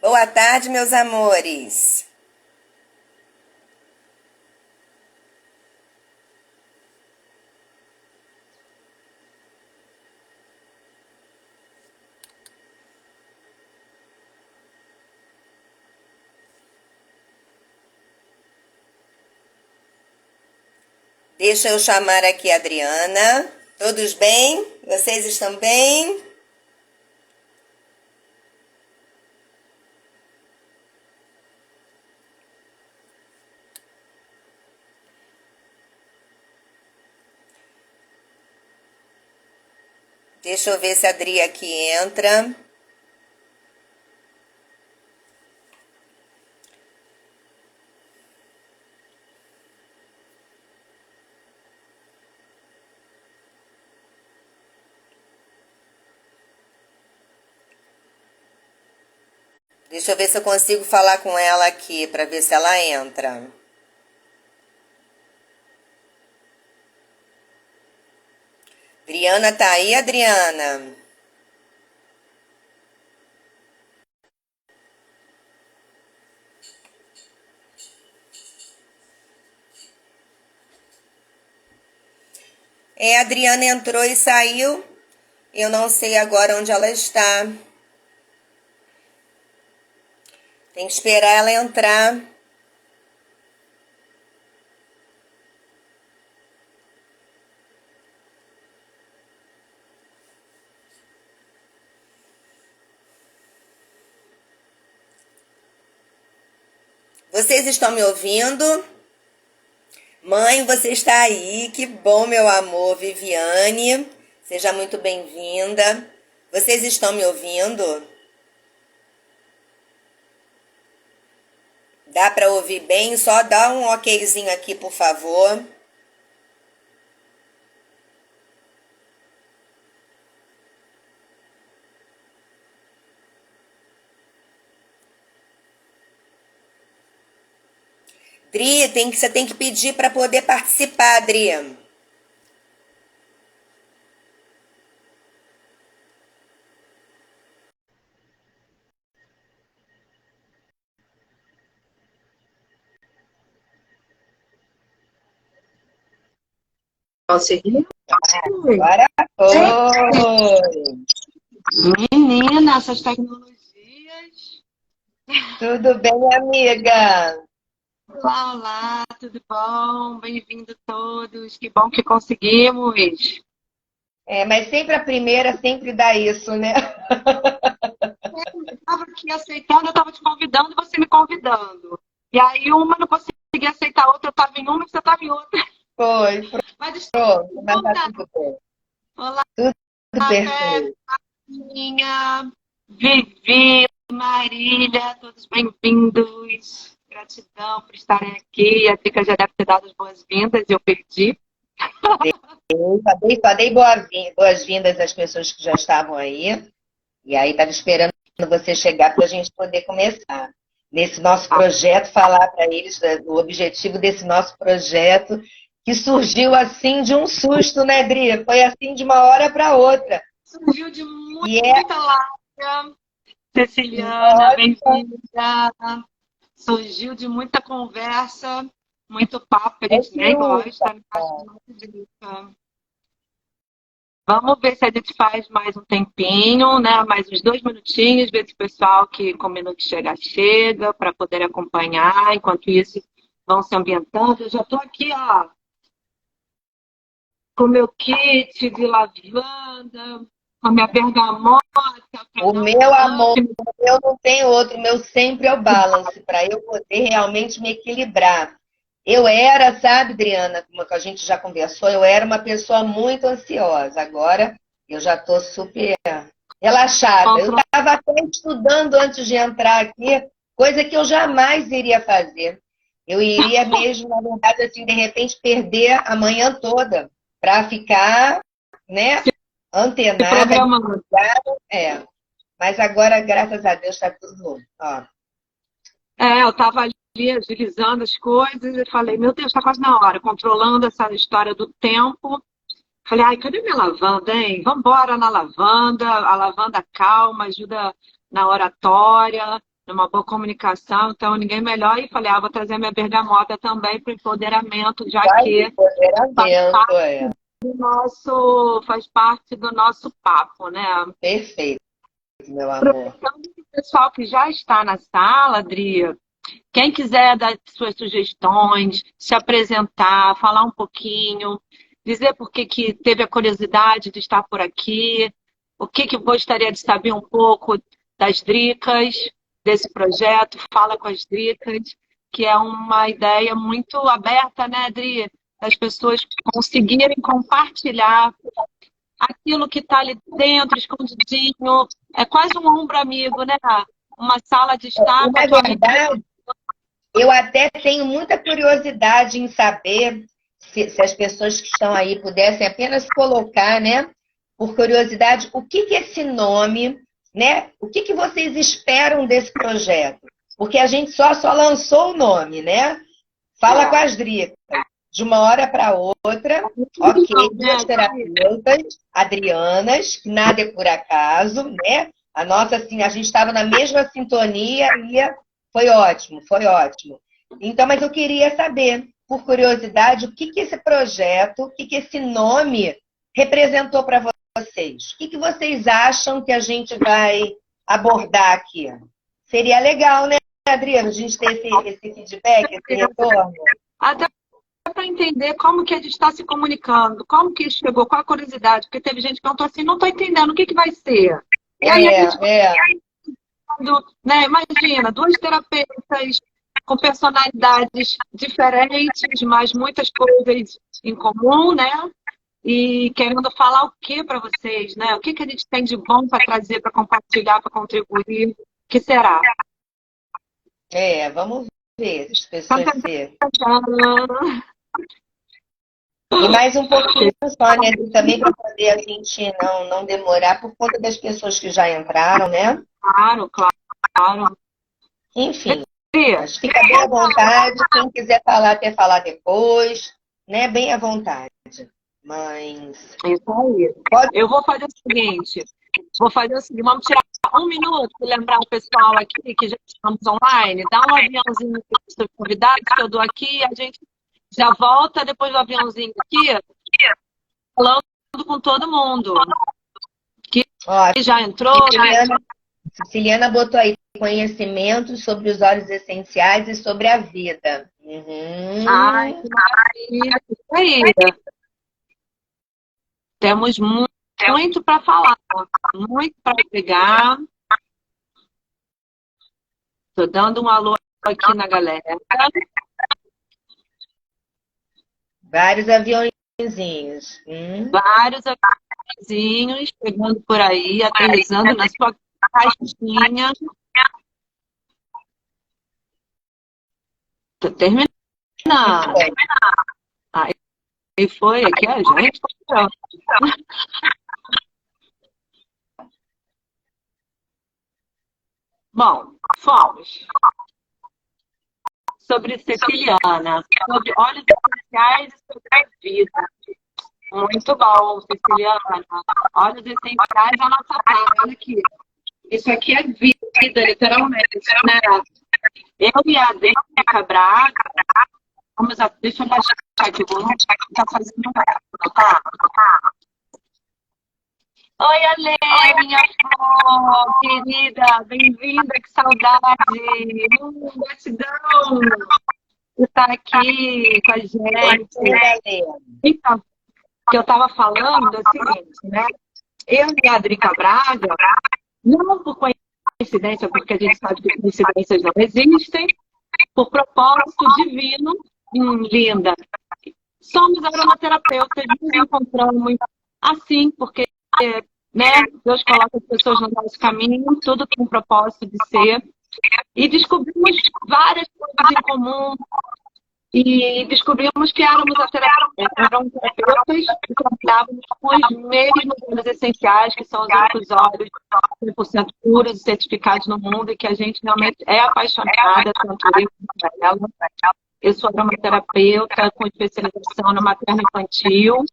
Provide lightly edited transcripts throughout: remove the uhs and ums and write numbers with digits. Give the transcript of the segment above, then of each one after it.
Boa tarde, meus amores. Deixa eu chamar aqui a Adriana. Todos bem? Vocês estão bem? Deixa eu ver se a Adri aqui entra. Deixa eu ver se eu consigo falar com ela aqui para ver se ela entra. Adriana tá aí, Adriana? A Adriana entrou e saiu. Eu não sei agora onde ela está. Tem que esperar ela entrar. Vocês estão me ouvindo? Mãe, você está aí? Que bom, meu amor. Viviane, seja muito bem-vinda. Vocês estão me ouvindo? Dá para ouvir bem? Só dá um okzinho aqui, por favor. Dri, você tem que pedir para poder participar, Dri. Conseguiu? Agora foi. Menina, essas tecnologias. Tudo bem, amiga? Olá, olá, tudo bom? Bem-vindo todos. Que bom que conseguimos. Mas sempre a primeira sempre dá isso, né? Eu estava aqui aceitando, eu estava te convidando e você me convidando. E aí uma não conseguia aceitar a outra, eu estava em uma e você estava em outra. Foi, Mas pronto, mas tá escuta, tudo bem. olá, Tudo Fé, perfeito. minha, Vivi, Marília, todos bem-vindos. Gratidão por estarem aqui. A Drica já deve ter dado as boas-vindas, eu perdi. Só dei boas-vindas às pessoas que já estavam aí. E aí estava esperando você chegar para a gente poder começar. Nesse nosso projeto, falar para eles do objetivo desse nosso projeto, que surgiu assim de um susto, né, Dri? Foi assim de uma hora para outra. Surgiu de E é muita lábia. Ceciliana, Nossa, bem-vinda. Surgiu de muita conversa, muito papo, que a gente nem Ju. gosta, mas muito dica. Vamos ver se a gente faz mais um tempinho, né? Mais uns 2 minutinhos, ver se o pessoal que combinou que chegar, chega, para poder acompanhar. Enquanto isso, vão se ambientando. Eu já estou aqui, ó, com o meu kit de lavanda, com a minha bergamota, para O dar meu um amor, up. eu não tenho outro, o meu sempre é o balance, para eu poder realmente me equilibrar. Eu era, sabe, Adriana, como a gente já conversou, eu era uma pessoa muito ansiosa. Agora eu já estou super relaxada. Eu estava até estudando antes de entrar aqui, coisa que eu jamais iria fazer. Eu iria mesmo, na verdade, assim, de repente, perder a manhã toda para ficar, né, Se antenada, programando. ligada. Mas agora, graças a Deus, está tudo, ó. Eu estava ali agilizando as coisas e falei, meu Deus, está quase na hora, controlando essa história do tempo. Falei, ai, cadê minha lavanda, hein? Vambora na lavanda, a lavanda calma, ajuda na oratória, numa boa comunicação, então ninguém melhor. E falei, vou trazer minha bergamota também para o empoderamento, já Vai que faz empoderamento, parte é. faz parte do nosso papo, né? Perfeito, meu amor. Aproveitando o pessoal que já está na sala, Adri, quem quiser dar suas sugestões, se apresentar, falar um pouquinho, dizer por que teve a curiosidade de estar por aqui, o que gostaria de saber um pouco das Dricas, desse projeto, fala com as Dricas, que é uma ideia muito aberta, né, Adri? Das pessoas conseguirem compartilhar aquilo que está ali dentro, escondidinho. É quase um ombro amigo, né? Uma sala de estar com a Na tua amiga. verdade, eu até tenho muita curiosidade em saber se as pessoas que estão aí pudessem apenas colocar, né, por curiosidade, o que esse nome, né, o que vocês esperam desse projeto? Porque a gente só lançou o nome, né? Fala com as Dricas. De uma hora para outra, ok, duas terapeutas, Adrianas, que nada é por acaso, né? A nossa, assim, a gente estava na mesma sintonia e foi ótimo, foi ótimo. Então, mas eu queria saber, por curiosidade, o que esse projeto, o que esse nome representou para vocês? O que vocês acham que a gente vai abordar aqui? Seria legal, né, Adriana, a gente ter esse feedback, esse retorno? Até para entender como que a gente está se comunicando, como que chegou, qual a curiosidade, porque teve gente que perguntou assim, não estou entendendo, o que vai ser? E aí a gente né, imagina, duas terapeutas com personalidades diferentes, mas muitas coisas em comum, né? E querendo falar o que para vocês, né? O que a gente tem de bom para trazer, para compartilhar, para contribuir? O que será? Vamos ver as pessoas E mais um pouquinho só, né? Também para poder a gente não demorar por conta das pessoas que já entraram, né? Claro, claro. Enfim, mas fica bem à vontade. Quem quiser falar, quer falar depois, né? Bem à vontade. Mas. Isso aí. Eu vou fazer o seguinte. Vamos tirar um minuto para lembrar o pessoal aqui que já estamos online. Dá um aviãozinho para os seus convidados que eu dou aqui. A gente já volta depois do aviãozinho aqui, falando com todo mundo. Que já entrou. Siciliana botou aí conhecimento sobre os óleos essenciais e sobre a vida. Ai, que maravilha. Isso aí. Temos muito para falar, muito para pegar. Estou dando um alô aqui na galera. Vários aviãozinhos. Vários aviãozinhos pegando por aí, aterrissando na sua caixinha. Estou terminando. E foi aqui a gente. Bom, fomos sobre Siciliana, sobre óleos essenciais e sobre a vida. Muito bom, Siciliana. Óleos essenciais é a nossa cara. Olha aqui. Isso aqui é vida, literalmente, né? Eu e a Drica Braga, deixa eu baixar aqui, o volume está fazendo tá? Oi, Ale, minha flor, querida, bem-vinda, que saudade, gratidão por estar aqui com a gente. Então, o que eu estava falando é o seguinte, né? Eu e a Drica Braga, não por coincidência, porque a gente sabe que coincidências não existem, por propósito divino, linda. Somos aromaterapeutas, nos encontramos assim, porque né, Deus coloca as pessoas no nosso caminho, tudo com o propósito de ser. E descobrimos várias coisas em comum. E descobrimos que éramos terapeutas e trabalhávamos com os mesmos óleos essenciais, que são os únicos óleos 100% puros e certificados no mundo, e que a gente realmente é apaixonada, tanto eu quanto ela. Eu sou aromaterapeuta com especialização no materno-infantil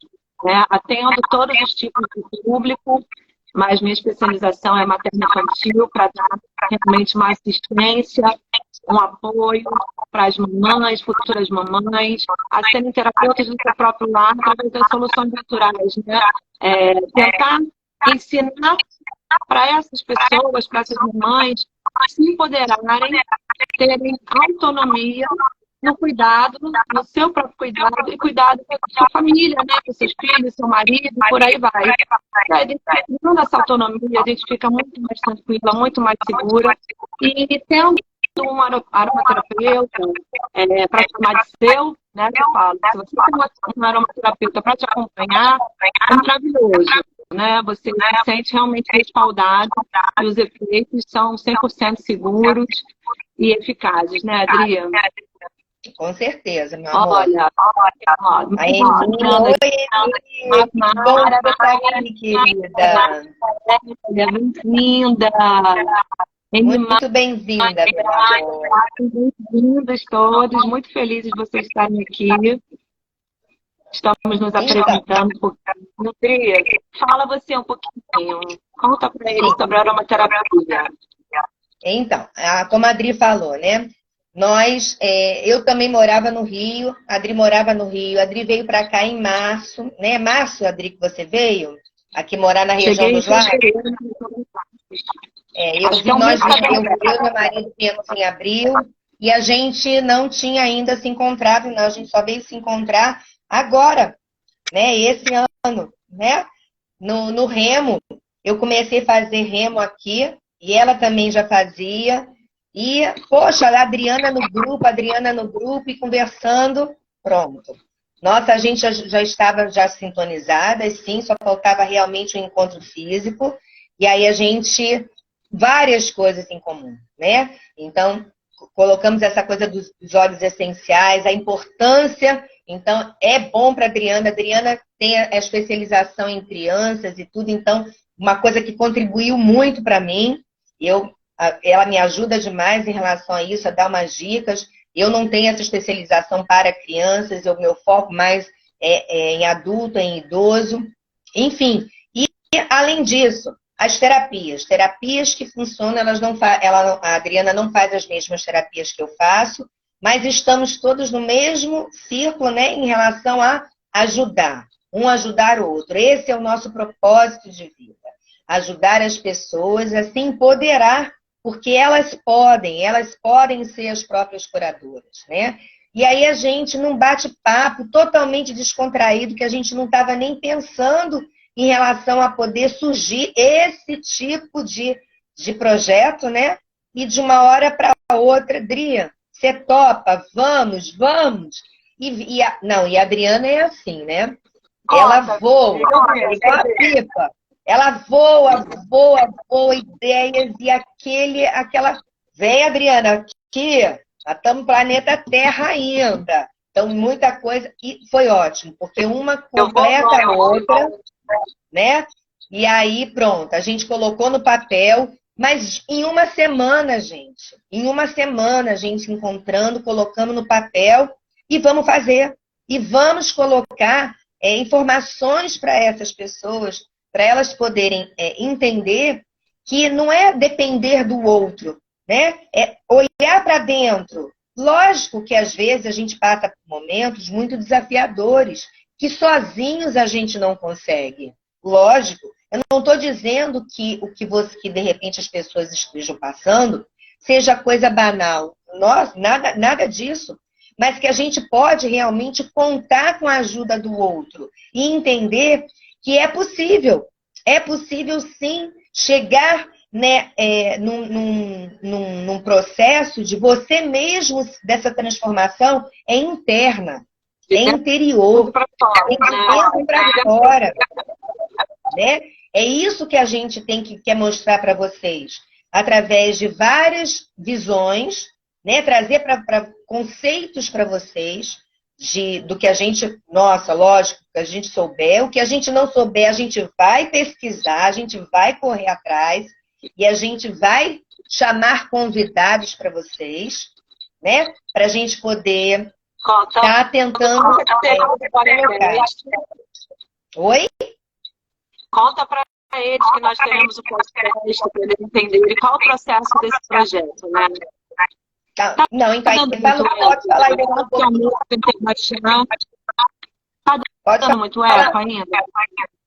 né? Atendo todos os tipos de público, mas minha especialização é materno-infantil, para dar realmente uma assistência, um apoio para as mamães, futuras mamães, a serem terapeutas do seu próprio lar através das soluções naturais, né? Tentar ensinar para essas pessoas, para essas mamães, se empoderarem, terem autonomia no cuidado, no seu próprio cuidado e cuidado da sua família, né? Com seus filhos, seu marido, por aí vai. E aí, dentro dessa autonomia, a gente fica muito mais tranquila, muito mais segura. E tendo um aromaterapeuta para chamar de seu, né? Eu falo, se você tem um aromaterapeuta para te acompanhar, é maravilhoso. Né? Você se sente realmente respaldado e os efeitos são 100% seguros e eficazes, né, Adriana? Com certeza, meu amor. Olha, Oi, que bom que você está aqui, querida. Bem-vinda. Muito bem-vinda, meu amor. Bem-vindos todos, muito felizes de vocês estarem aqui. Estamos nos apresentando um pouquinho. Dri, fala você um pouquinho. Conta para eles sobre a aromaterapia. Então, como a Adri falou, né? Eu também morava no Rio, a Adri morava no Rio, a Adri veio para cá em março, né? Março, Adri, que você veio aqui morar na região dos Lagos. Eu e meu marido viemos em abril e a gente não tinha ainda se encontrado, não, a gente só veio se encontrar agora, né? Esse ano, né? No remo, eu comecei a fazer remo aqui e ela também já fazia. E, poxa, a Adriana no grupo e conversando, pronto. Nossa, a gente já estava sintonizada, sim, só faltava realmente um encontro físico. E aí várias coisas em comum, né? Então, colocamos essa coisa dos óleos essenciais, a importância. Então, é bom para a Adriana. A Adriana tem a especialização em crianças e tudo, então, uma coisa que contribuiu muito para mim. Ela me ajuda demais em relação a isso, a dar umas dicas. Eu não tenho essa especialização para crianças, o meu foco mais é em adulto, em idoso. Enfim, e além disso, as terapias que funcionam, a Adriana não faz as mesmas terapias que eu faço, mas estamos todos no mesmo círculo, né, em relação a ajudar, um ajudar o outro. Esse é o nosso propósito de vida, ajudar as pessoas a se empoderar, porque elas podem ser as próprias curadoras, né? E aí a gente, num bate-papo totalmente descontraído, que a gente não estava nem pensando em relação a poder surgir esse tipo de projeto, né? E de uma hora para outra, Dria, você topa? Vamos. E a Adriana é assim, né? Ela voa, igual a pipa. Ela voa ideias e aquela... Vem, Adriana, aqui, nós estamos no planeta Terra ainda. Então, muita coisa... E foi ótimo, porque uma completa a outra, né? E aí, pronto, a gente colocou no papel, mas em uma semana, gente. Em uma semana, a gente encontrando, colocando no papel e vamos fazer. E vamos colocar informações para essas pessoas, para elas poderem entender que não é depender do outro, né? É olhar para dentro. Lógico que às vezes a gente passa por momentos muito desafiadores, que sozinhos a gente não consegue. Lógico, eu não estou dizendo que que de repente as pessoas estejam passando seja coisa banal. Nossa, nada disso. Mas que a gente pode realmente contar com a ajuda do outro e entender que é possível sim chegar, né, num processo de você mesmo, dessa transformação interna, é interior, é de dentro para fora, né? É isso que a gente quer mostrar para vocês, através de várias visões, né, trazer para conceitos para vocês, do que a gente, nossa, lógico, que a gente souber, o que a gente não souber, a gente vai pesquisar, a gente vai correr atrás e a gente vai chamar convidados para vocês, né, para a gente poder estar tentando colocar. Oi? Conta para eles que nós teremos o podcast, para eles entenderem qual é o processo desse projeto, né? Tá. Não, então Tá aí dando fala, muito pode eco. falar Eu ainda um falo que a pouquinho. música internacional tá Pode dando muito falar. eco ainda?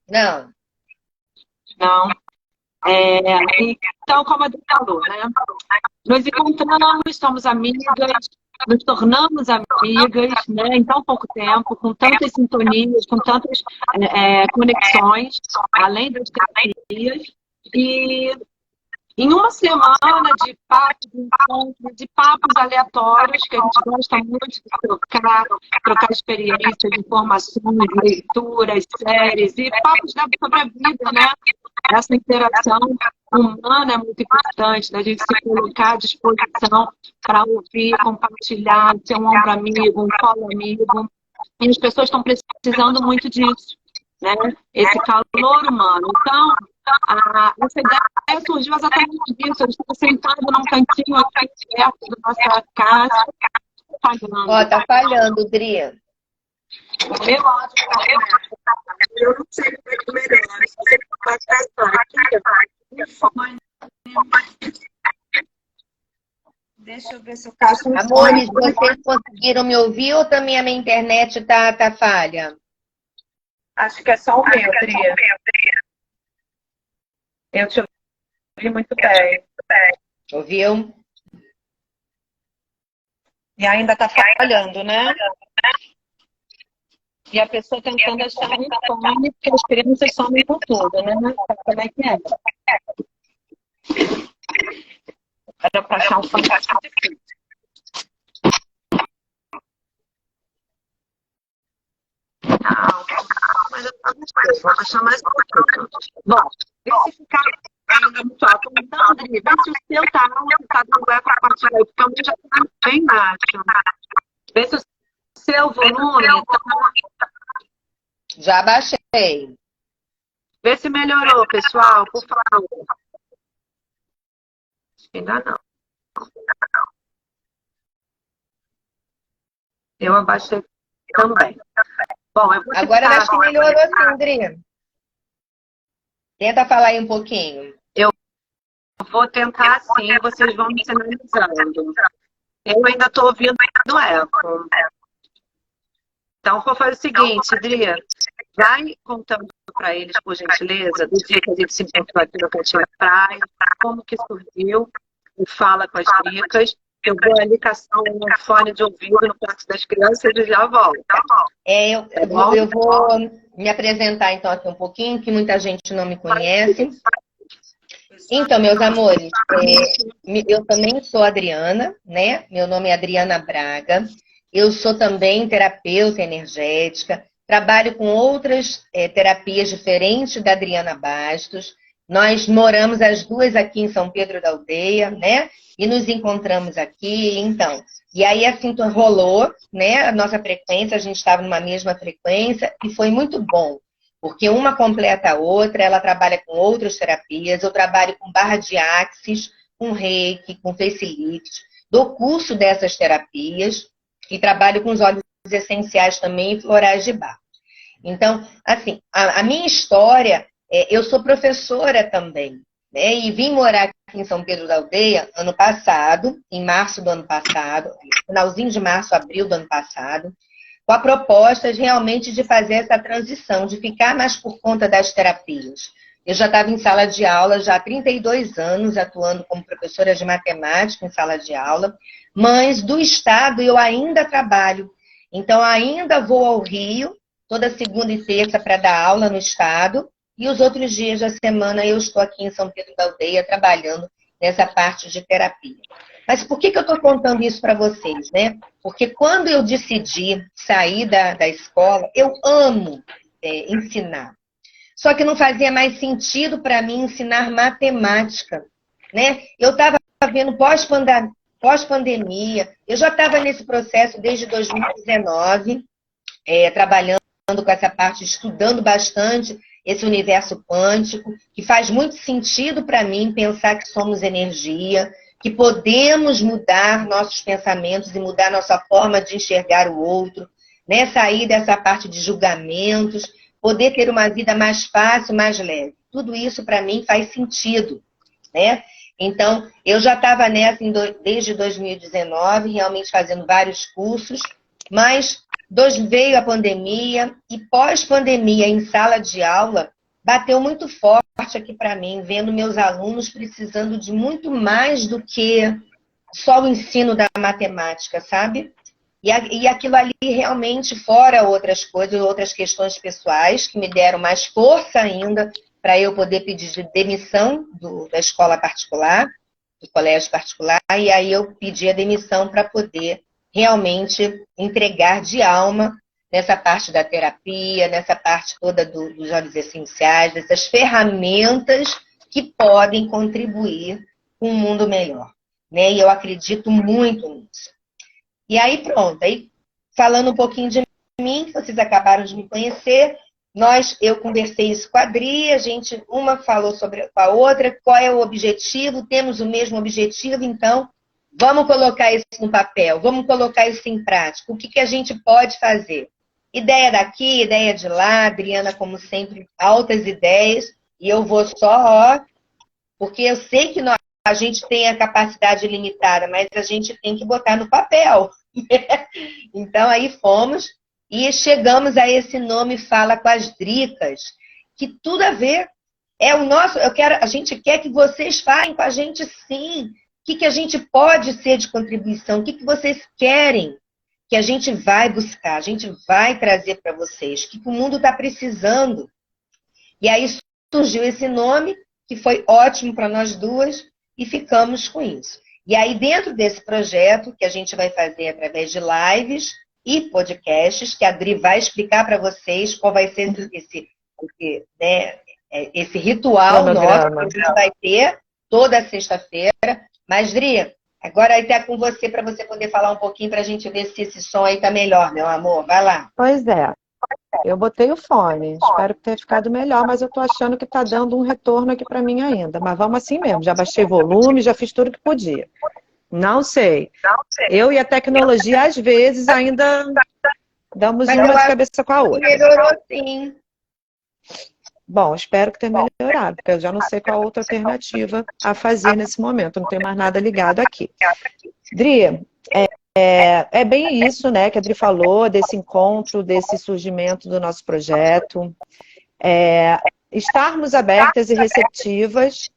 Não. Não. Então, como a Adri falou, né? Nos encontramos, somos amigas, nos tornamos amigas, né? Em tão pouco tempo, com tantas sintonias, com tantas conexões, além das terapias. E em uma semana de papos, de encontros, de papos aleatórios, que a gente gosta muito de trocar experiências, informações, leituras, séries, e papos sobre a vida, né? Essa interação humana é muito importante, da gente se colocar à disposição para ouvir, compartilhar, ser um ombro amigo, um colo amigo. E as pessoas estão precisando muito disso, né? Esse calor humano. Então, essa ideia surgiu exatamente disso. Eu estava sentado num cantinho aqui perto da nossa casa, falando. Ó, tá falhando, Dri. O meu áudio está eu não sei como é que melhora. Se você pode passar aqui, deixa eu ver se eu caço um Amores, fone. vocês conseguiram me ouvir ou também a minha internet tá falha? Acho que é só o meu, Tri. Eu te ouvi muito bem. Ouviu? E ainda está falhando, né? E a pessoa tentando achar um fone, porque as crianças somem com tudo, né? Sabe como é que é? Era para achar um fone difícil. Não, mas eu vou achar mais um pouquinho. Bom, vê se ficar ainda muito alto. Então, André, vê se o seu tá alto, tá dando eco a partir daí, porque o meu já tá bem baixo. Vê se o seu volume tá... Já baixei. Vê se melhorou, pessoal, por favor. Ainda não. Eu abaixei também. Bom, eu vou Agora acho que melhorou sim, Dri. Tenta falar aí um pouquinho. Eu vou tentar sim, vocês vão me sinalizando. Eu ainda estou ouvindo eco. Então, vou fazer o seguinte, Dri, vai contando para eles, por gentileza, do dia que a gente se encontrou aqui no Cantinho da Praia, como que surgiu, o Fala com as Ricas. Eu vou ali caçar um fone de ouvido no quarto das crianças e já volto. Eu vou me apresentar então aqui um pouquinho, que muita gente não me conhece. Então, meus amores, eu também sou Adriana, né? Meu nome é Adriana Braga. Eu sou também terapeuta energética. Trabalho com outras terapias diferentes da Adriana Bastos. Nós moramos as duas aqui em São Pedro da Aldeia, né? E nos encontramos aqui, então. E aí assim rolou, né? A nossa frequência, a gente estava numa mesma frequência e foi muito bom. Porque uma completa a outra, ela trabalha com outras terapias, eu trabalho com barra de axis, com reiki, com facelift, dou curso dessas terapias e trabalho com os óleos essenciais também e florais de bar. Então, assim, a minha história, eu sou professora também, né? E vim morar aqui em São Pedro da Aldeia ano passado, em março do ano passado, finalzinho de março, abril do ano passado, com a proposta realmente de fazer essa transição, de ficar mais por conta das terapias. Eu já estava em sala de aula já há 32 anos, atuando como professora de matemática em sala de aula, mas do Estado eu ainda trabalho. Então, ainda vou ao Rio, toda segunda e terça para dar aula no Estado, e os outros dias da semana eu estou aqui em São Pedro da Aldeia trabalhando nessa parte de terapia. Mas por que eu estou contando isso para vocês, né? Porque quando eu decidi sair da escola, eu amo ensinar. Só que não fazia mais sentido para mim ensinar matemática, né? Eu estava vendo pós-pandemia, eu já estava nesse processo desde 2019, trabalhando com essa parte, estudando bastante esse universo quântico, que faz muito sentido para mim pensar que somos energia, que podemos mudar nossos pensamentos e mudar nossa forma de enxergar o outro, né? Sair dessa parte de julgamentos, poder ter uma vida mais fácil, mais leve. Tudo isso, para mim, faz sentido, né? Então, eu já estava nessa desde 2019, realmente fazendo vários cursos, mas veio a pandemia e pós-pandemia, em sala de aula, bateu muito forte aqui para mim, vendo meus alunos precisando de muito mais do que só o ensino da matemática, sabe? E aquilo ali realmente, fora outras coisas, outras questões pessoais, que me deram mais força ainda para eu poder pedir demissão da escola particular, do colégio particular, e aí eu pedi a demissão para poder realmente entregar de alma nessa parte da terapia, nessa parte toda dos óleos essenciais, dessas ferramentas que podem contribuir com um mundo melhor, né? E eu acredito muito nisso. E aí pronto, aí falando um pouquinho de mim, vocês acabaram de me conhecer, eu conversei isso com a Adri, uma falou sobre a outra, qual é o objetivo, temos o mesmo objetivo, então vamos colocar isso no papel, vamos colocar isso em prática, o que a gente pode fazer? Ideia daqui, ideia de lá, Adriana, como sempre, altas ideias, e eu vou só, porque eu sei que a gente tem a capacidade limitada, mas a gente tem que botar no papel. Então, aí fomos e chegamos a esse nome Fala com as Dricas, que tudo a ver. É o nosso, a gente quer que vocês falem com a gente sim. O que a gente pode ser de contribuição? O que vocês querem que a gente vai buscar, a gente vai trazer para vocês? O que o mundo está precisando? E aí surgiu esse nome, que foi ótimo para nós duas, e ficamos com isso. E aí, dentro desse projeto, que a gente vai fazer através de lives e podcasts, que a Adri vai explicar para vocês qual vai ser esse ritual nosso que a gente vai ter toda sexta-feira. Mas, Adri, agora está com você para você poder falar um pouquinho para a gente ver se esse som aí está melhor, meu amor. Vai lá. Pois é. Eu botei o fone, espero que tenha ficado melhor, mas eu estou achando que está dando um retorno aqui para mim ainda. Mas vamos assim mesmo, já baixei volume, já fiz tudo que podia. Não sei. Eu e a tecnologia, às vezes, ainda damos uma de cabeça com a outra. Melhorou sim. Bom, espero que tenha melhorado, porque eu já não sei qual outra alternativa a fazer nesse momento. Não tem mais nada ligado aqui. Dri, é bem isso, né, que a Adri falou, desse encontro, desse surgimento do nosso projeto. Estarmos abertas e receptivas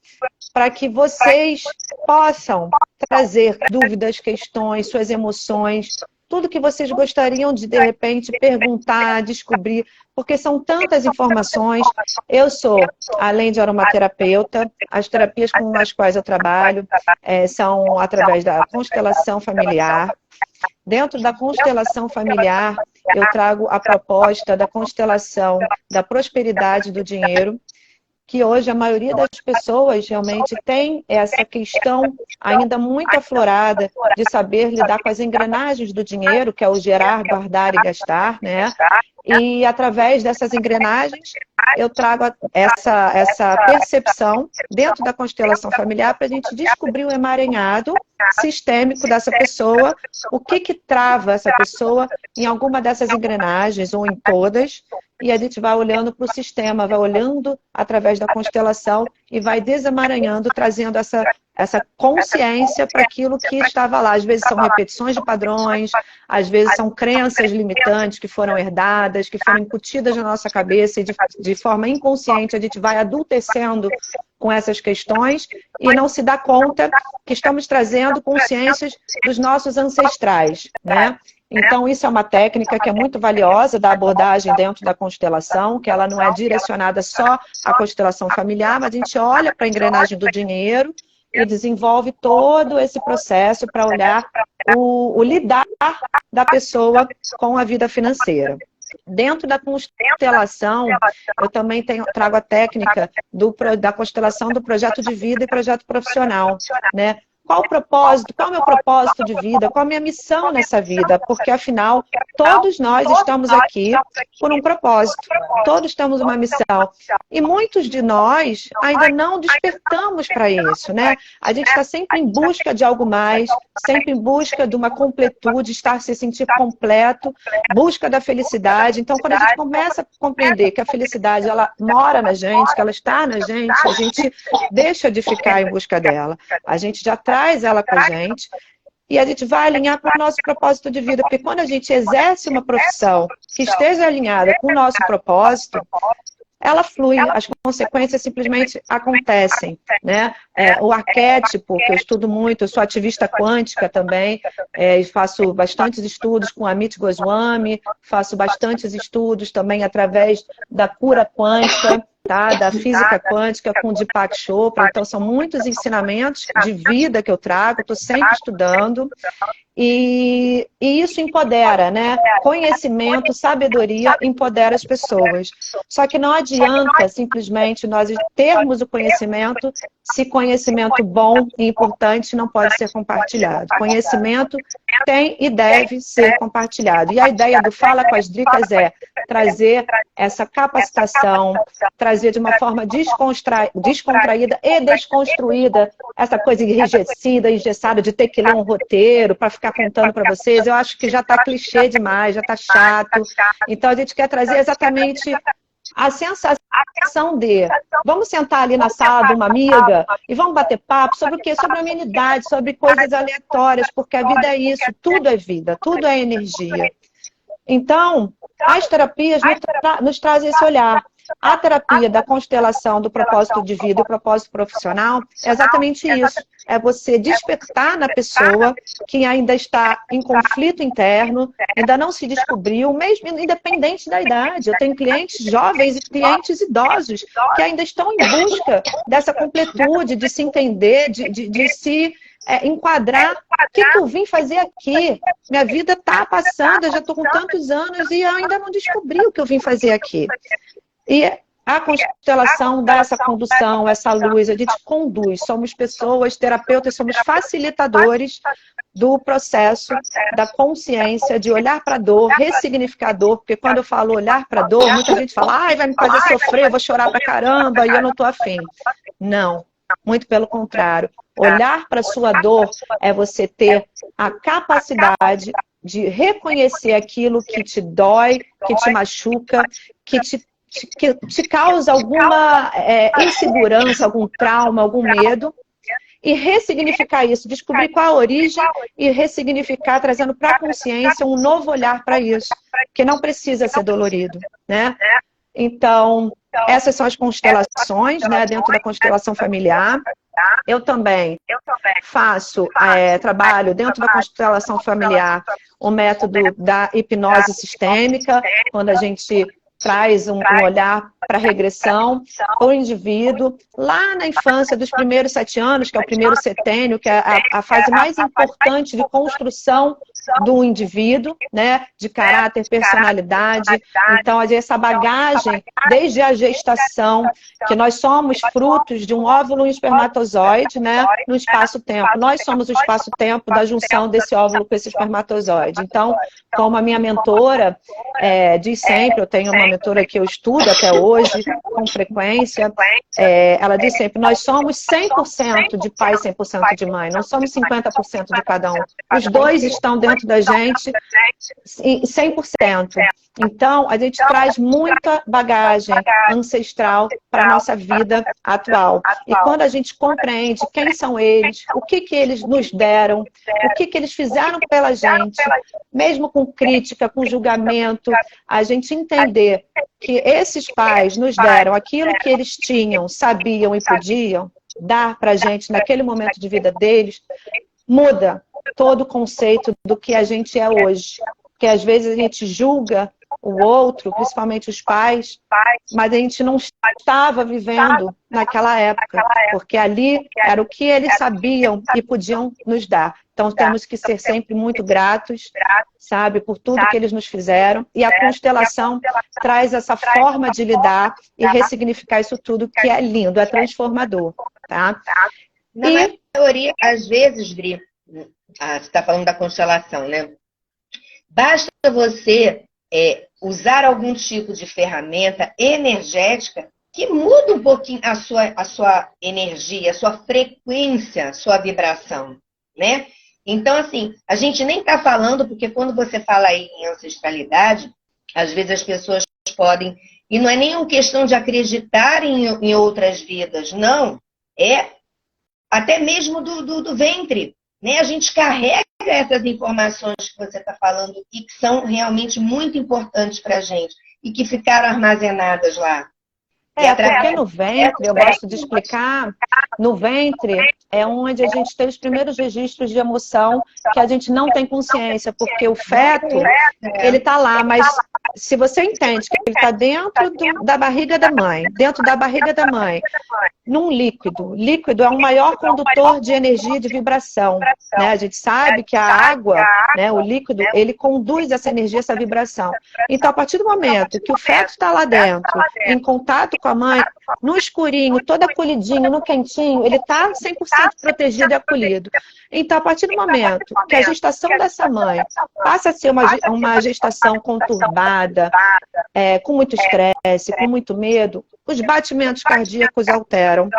para que vocês possam trazer dúvidas, questões, suas emoções, tudo que vocês gostariam de repente, perguntar, descobrir, porque são tantas informações. Eu sou, além de aromaterapeuta, as terapias com as quais eu trabalho são através da constelação familiar. Dentro da constelação familiar, eu trago a proposta da constelação da prosperidade do dinheiro, que hoje a maioria das pessoas realmente tem essa questão ainda muito aflorada de saber lidar com as engrenagens do dinheiro, que é o gerar, guardar e gastar, né? E através dessas engrenagens, eu trago essa percepção dentro da constelação familiar para a gente descobrir o emaranhado sistêmico dessa pessoa, o que trava essa pessoa em alguma dessas engrenagens ou em todas, e a gente vai olhando para o sistema, vai olhando através da constelação e vai desemaranhando, trazendo essa consciência para aquilo que estava lá. Às vezes são repetições de padrões, às vezes são crenças limitantes que foram herdadas, que foram incutidas na nossa cabeça e de forma inconsciente a gente vai adultecendo com essas questões e não se dá conta que estamos trazendo consciências dos nossos ancestrais, né? Então, isso é uma técnica que é muito valiosa da abordagem dentro da constelação, que ela não é direcionada só à constelação familiar, mas a gente olha para a engrenagem do dinheiro e desenvolve todo esse processo para olhar o lidar da pessoa com a vida financeira. Dentro da constelação, eu também trago a técnica da constelação do projeto de vida e projeto profissional, né? qual o propósito, qual é o meu propósito de vida, qual a minha missão nessa vida, porque afinal todos nós estamos aqui por um propósito, todos temos uma missão. E muitos de nós ainda não despertamos para isso, né? A gente está sempre em busca de algo mais, sempre em busca de uma completude, estar se sentir completo, busca da felicidade. Então, quando a gente começa a compreender que a felicidade ela mora na gente, que ela está na gente, a gente deixa de ficar em busca dela. A gente já traz ela com a gente e a gente vai alinhar para o nosso propósito de vida. Porque quando a gente exerce uma profissão que esteja alinhada com o nosso propósito, ela flui, as consequências simplesmente acontecem, né? O arquétipo, que eu estudo muito, eu sou ativista quântica também, e faço bastantes estudos com Amit Goswami, faço bastantes estudos também através da cura quântica, tá? Da física quântica com Deepak Chopra. Então, são muitos ensinamentos de vida que eu trago, estou sempre estudando. E isso empodera, né? Conhecimento, sabedoria empodera as pessoas. Só que não adianta simplesmente nós termos o conhecimento se conhecimento bom e importante não pode ser compartilhado. Conhecimento tem e deve ser compartilhado. E a ideia do Fala com as Dricas é trazer essa capacitação, trazer de uma forma descontraída e desconstruída essa coisa enrijecida, engessada de ter que ler um roteiro para ficar contando para vocês. Eu acho que já está clichê demais, já está chato. Então a gente quer trazer exatamente a sensação de vamos sentar ali na sala de uma amiga e vamos bater papo sobre o quê? Sobre a humanidade, sobre coisas aleatórias, porque a vida é isso, tudo é vida, tudo é energia. Então, as terapias nos trazem esse olhar. A terapia da constelação do propósito de vida e propósito profissional é exatamente isso. É você despertar na pessoa que ainda está em conflito interno, ainda não se descobriu, mesmo independente da idade. Eu tenho clientes jovens e clientes idosos que ainda estão em busca dessa completude, de se entender, de se enquadrar. O que eu vim fazer aqui? Minha vida está passando, eu já estou com tantos anos e eu ainda não descobri o que eu vim fazer aqui. E a constelação dá essa condução, essa luz, a gente conduz, somos pessoas, terapeutas, somos facilitadores do processo da consciência, de olhar para a dor, ressignificar a dor, porque quando eu falo olhar para a dor, muita gente fala, ai, vai me fazer sofrer, eu vou chorar pra caramba e eu não estou afim. Não, muito pelo contrário. Olhar para a sua dor é você ter a capacidade de reconhecer aquilo que te dói, que te machuca, que te causa alguma insegurança, algum trauma, algum medo, e ressignificar isso, descobrir qual a origem e ressignificar, trazendo para a consciência um novo olhar para isso, que não precisa ser dolorido, né? Então, essas são as constelações, né, dentro da constelação familiar. Eu também faço, trabalho dentro da constelação familiar o método da hipnose sistêmica, quando a gente traz um olhar para a regressão, o indivíduo, lá na infância dos primeiros 7 anos, que é o primeiro setênio, que é a fase mais importante de construção do indivíduo, né, de caráter, personalidade. Então, essa bagagem, desde a gestação, que nós somos frutos de um óvulo e um espermatozoide, né, no espaço-tempo. Nós somos o espaço-tempo da junção desse óvulo com esse espermatozoide. Então, como a minha mentora diz sempre, eu tenho uma mentora que eu estudo até hoje, com frequência, ela diz sempre, nós somos 100% de pai, 100% de mãe, não somos 50% de cada um. Os dois estão dentro da gente 100%. Então, a gente traz muita bagagem ancestral para a nossa vida atual. E quando a gente compreende quem são eles, o que eles nos deram, o que eles fizeram pela gente, mesmo com crítica, com julgamento, a gente entender que esses pais nos deram aquilo que eles tinham, sabiam e podiam dar para a gente naquele momento de vida deles, muda todo o conceito do que a gente é hoje. Porque às vezes a gente julga o outro, principalmente os pais, mas a gente não estava vivendo naquela época, porque ali era o que eles sabiam e podiam nos dar. Então temos que ser sempre muito gratos, sabe, por tudo que eles nos fizeram. E a constelação traz essa forma de lidar e ressignificar isso tudo, que é lindo, é transformador, tá? Na maioria, às vezes, Dri, você está falando da constelação, né? Basta você usar algum tipo de ferramenta energética que muda um pouquinho a sua energia, a sua frequência, a sua vibração, né? Então, assim, a gente nem está falando, porque quando você fala aí em ancestralidade, às vezes as pessoas podem, e não é nenhuma questão de acreditar em outras vidas, não, é até mesmo do ventre, né? A gente carrega essas informações que você está falando e que são realmente muito importantes para a gente e que ficaram armazenadas lá. Porque no ventre, eu gosto de explicar, no ventre é onde a gente tem os primeiros registros de emoção que a gente não tem consciência, porque o feto, ele está lá, mas se você entende que ele está dentro da barriga da mãe, num líquido. Líquido é um maior condutor de energia de vibração, né? A gente sabe que a água, né, o líquido, ele conduz essa energia, essa vibração. Então, a partir do momento que o feto está lá dentro, em contato com a mãe, no escurinho, todo acolhidinho, no quentinho, ele está 100% protegido e acolhido. Então, a partir do momento que a gestação dessa mãe passa a ser uma gestação conturbada, com muito estresse, com muito medo, os batimentos cardíacos alteram.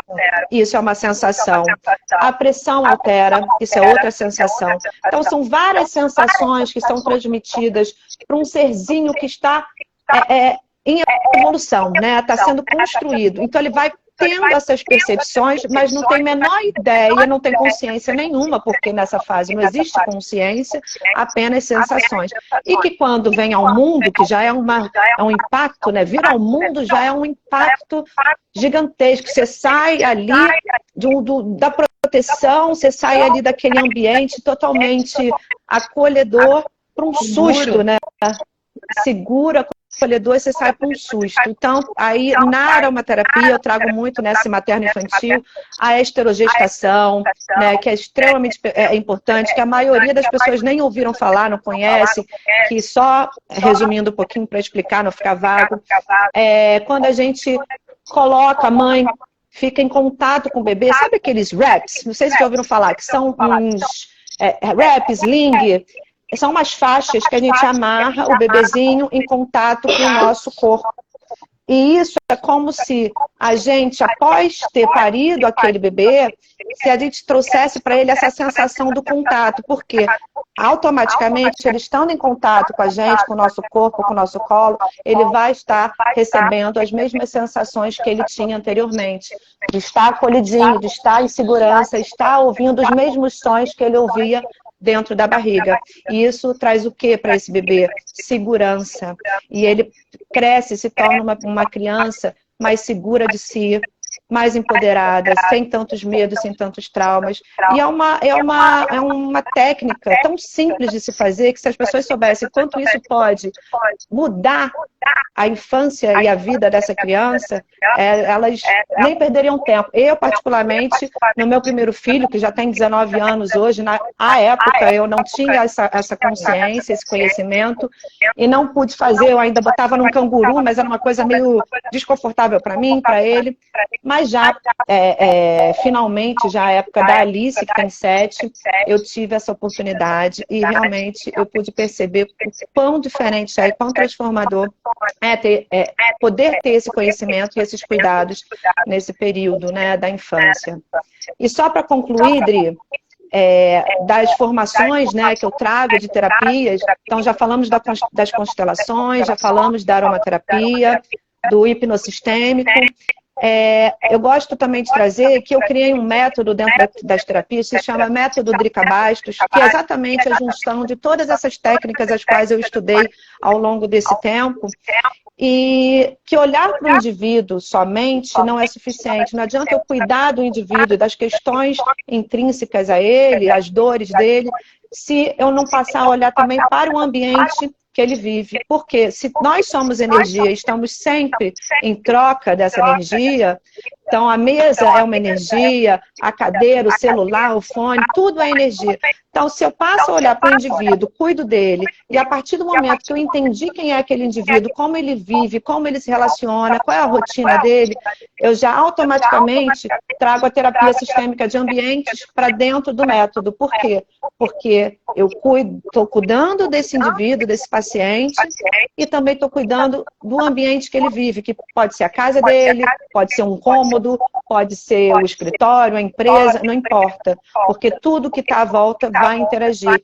Isso é uma sensação. A pressão altera. Isso é outra sensação. Então, são várias sensações que são transmitidas para um serzinho que está em evolução, né? Está sendo construído. Então, ele vai tendo essas percepções, mas não tem a menor ideia, não tem consciência nenhuma, porque nessa fase não existe consciência, apenas sensações. E que quando vem ao mundo, que já é um impacto, né? Vir ao mundo já é um impacto gigantesco. Você sai ali da proteção, você sai ali daquele ambiente totalmente acolhedor para um susto, né? Segura, acolhedor, você sai com um susto. Então, aí na aromaterapia eu trago muito nessa materno-infantil a esterogestação, né, que é extremamente importante, que a maioria das pessoas nem ouviram falar, não conhece, que só, resumindo um pouquinho para explicar, não ficar vago, quando a gente coloca a mãe, fica em contato com o bebê, sabe aqueles wraps? Não sei se já ouviram falar, que são uns wraps, sling. São umas faixas que a gente amarra o bebezinho em contato com o nosso corpo. E isso é como se a gente, após ter parido aquele bebê, se a gente trouxesse para ele essa sensação do contato, porque automaticamente, ele estando em contato com a gente, com o nosso corpo, com o nosso colo, ele vai estar recebendo as mesmas sensações que ele tinha anteriormente. De estar acolhidinho, de estar em segurança, estar ouvindo os mesmos sons que ele ouvia dentro da barriga. E isso traz o que para esse bebê? Segurança. E ele cresce, se torna uma criança mais segura de si, mais empoderada, sem tantos medos, sem tantos traumas. E é uma técnica tão simples de se fazer que se as pessoas soubessem quanto isso pode mudar a infância e a vida dessa criança, elas nem perderiam tempo. Eu, particularmente, no meu primeiro filho, que já tem 19 anos hoje, na época eu não tinha essa consciência, esse conhecimento, e não pude fazer, eu ainda botava num canguru, mas era uma coisa meio desconfortável para mim, para ele. Mas já, finalmente, já a época da Alice, que tem 7, eu tive essa oportunidade e realmente eu pude perceber o quão diferente quão transformador poder ter esse conhecimento e esses cuidados nesse período, né, da infância. E só para concluir, Dri, das formações, né, que eu trago de terapias, então já falamos das constelações, já falamos da aromaterapia, do hipnossistêmico. Eu gosto também de trazer que eu criei um método dentro das terapias que se chama Método Drica Bastos, que é exatamente a junção de todas essas técnicas as quais eu estudei ao longo desse tempo, e que olhar para o indivíduo somente não é suficiente. Não adianta eu cuidar do indivíduo e das questões intrínsecas a ele, as dores dele, se eu não passar a olhar também para o ambiente que ele vive. Porque se nós somos energia e estamos sempre em troca dessa energia, então a mesa é uma energia, a cadeira, o celular, o fone, tudo é energia. Então, se eu passo a olhar para o indivíduo, cuido dele, e a partir do momento que eu entendi quem é aquele indivíduo, como ele vive, como ele se relaciona, qual é a rotina dele, eu já automaticamente trago a terapia sistêmica de ambientes para dentro do método. Por quê? Porque eu estou cuidando desse indivíduo, desse paciente, e também estou cuidando do ambiente que ele vive, que pode ser a casa dele, pode ser um cômodo, pode ser o escritório, a empresa, não importa. Porque tudo que está à volta vai interagir.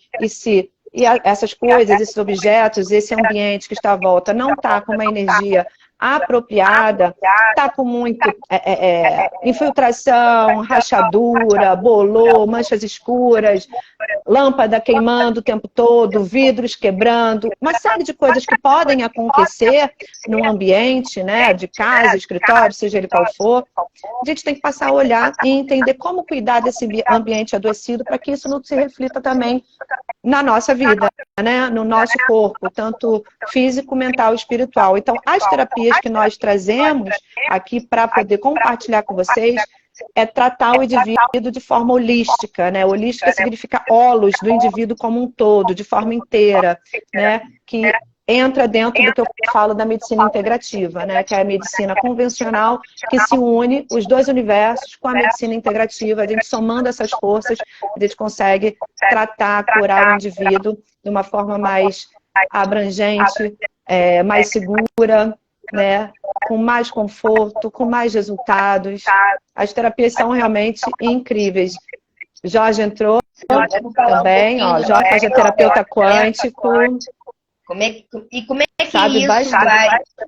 Essas coisas, esses objetos, esse ambiente que está à volta não está com uma energia apropriada, está com muito infiltração, rachadura, bolor, manchas escuras, lâmpada queimando o tempo todo, vidros quebrando, uma série de coisas que podem acontecer num ambiente, né, de casa, escritório, seja ele qual for. A gente tem que passar a olhar e entender como cuidar desse ambiente adoecido para que isso não se reflita também na nossa vida, né, no nosso corpo, tanto físico, mental e espiritual. Então, as terapias que nós trazemos aqui para poder compartilhar com vocês é tratar o indivíduo de forma holística, né? Holística significa holos do indivíduo como um todo, de forma inteira, né? Que entra dentro do que eu falo da medicina integrativa, né? Que é a medicina convencional que se une, os dois universos, com a medicina integrativa. A gente somando essas forças, a gente consegue tratar, curar o indivíduo de uma forma mais abrangente, mais segura, né? Com mais conforto, com mais resultados. As terapias são realmente incríveis. Jorge entrou também, ó, Jorge é terapeuta quântico. Como é que isso